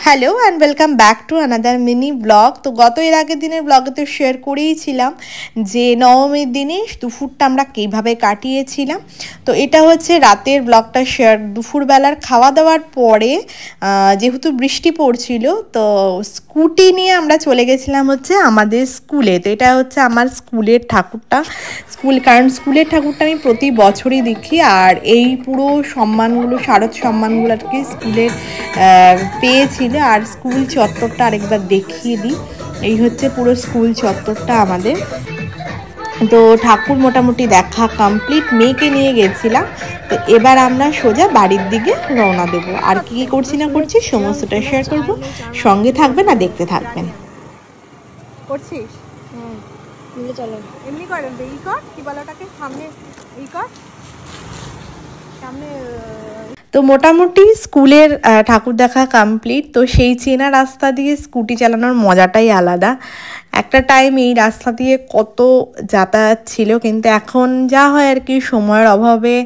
Hello and welcome back to another mini blog. তো গত এর আগের দিনের ব্লগে তো শেয়ার করেইছিলাম যে নবমীর দিনে দুপুরটা আমরা কীভাবে কাটিয়েছিলাম। তো এটা হচ্ছে রাতের ব্লগটা শেয়ার। দুপুরবেলার খাওয়া দাওয়ার পরে যেহেতু বৃষ্টি পড়ছিল তো স্কুটি নিয়ে আমরা চলে গেছিলাম হচ্ছে আমাদের স্কুলে। তো এটা হচ্ছে আমার স্কুলের ঠাকুরটা, কারণ স্কুলের ঠাকুরটা আমি প্রতি বছরই দেখি। আর এই পুরো সম্মানগুলো, শারদ সম্মানগুলো আর কি স্কুলের পেয়েছিল। আর স্কুল চত্বরটা আরেকবার দেখিয়ে দিই, এই হচ্ছে পুরো স্কুল চত্বরটা আমাদের। তো ঠাকুর মোটামুটি দেখা কমপ্লিট, মেয়েকে নিয়ে গেছিলাম। তো এবার আমরা সোজা বাড়ির দিকে রওনা দেবো। আর কি কী করছি না করছি সমস্তটা শেয়ার করব, সঙ্গে থাকবেন আর দেখতে থাকবেন। করছিস? চলো এমনি করেন, এই কর কি বলাটাকে সামনে, এই কর সামনে। তো মোটামুটি স্কুলের ঠাকুর দেখা কমপ্লিট। তো সেই চেনা রাস্তা দিয়ে স্কুটি চালানোর মজাটাই আলাদা। একটা টাইম এই রাস্তা দিয়ে কত যাতায়াত ছিল, কিন্তু এখন যা হয় আর কি সময়ের অভাবে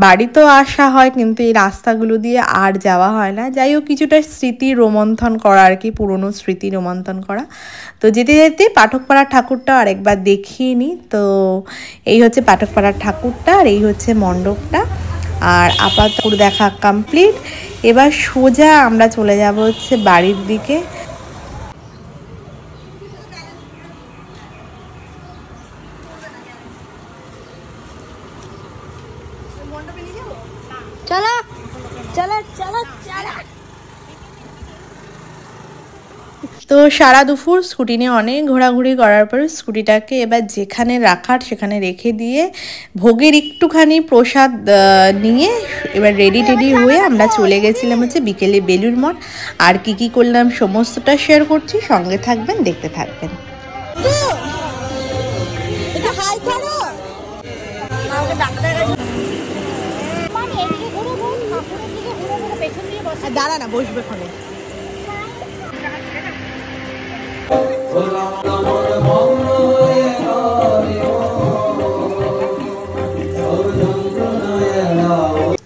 বাড়ি তো আসা হয়, কিন্তু এই রাস্তাগুলো দিয়ে আর যাওয়া হয় না। যাই হোক, কিছুটা স্মৃতি রোমন্থন করা আর কি, পুরনো স্মৃতি রোমন্থন করা। তো যেতে যেতে পাঠকপাড়ার ঠাকুরটা আরেকবার দেখিয়ে নিই। তো এই হচ্ছে পাঠকপাড়ার ঠাকুরটা, আর এই হচ্ছে মণ্ডপটা। আর আপাতত দেখা কমপ্লিট। এবার সোজা আমরা চলে যাব হচ্ছে বাড়ির দিকে। চলো চলো চলো চলো। তো সারা দুপুর স্কুটি নিয়ে অনেক ঘোরাঘুরি করার পর স্কুটিটাকে এবার যেখানে রাখার সেখানে রেখে দিয়ে ভোগের একটুখানি প্রসাদ নিয়ে এবার রেডি হয়ে আমরা চলে গেছিলাম হচ্ছে বিকেলে বেলুড় মঠ। আর কি কি করলাম সমস্তটা শেয়ার করছি, সঙ্গে থাকবেন, দেখতে থাকবেন। দাঁড়া না, বসবে ওখানে।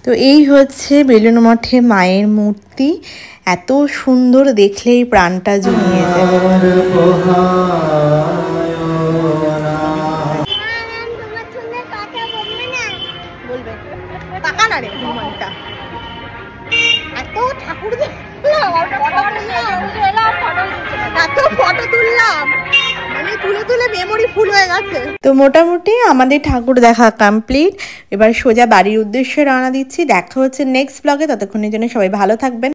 তো এই হচ্ছে বেলুড় মঠে মায়ের মূর্তি, এত সুন্দর দেখলেই প্রাণটা জুড়িয়ে যায়। তো মোটামুটি আমাদের ঠাকুর দেখা কমপ্লিট। এবার সোজা বাড়ির উদ্দেশ্যে রওনা দিচ্ছি। দেখা হচ্ছে নেক্সট ব্লগে, ততক্ষণের জন্য সবাই ভালো থাকবেন।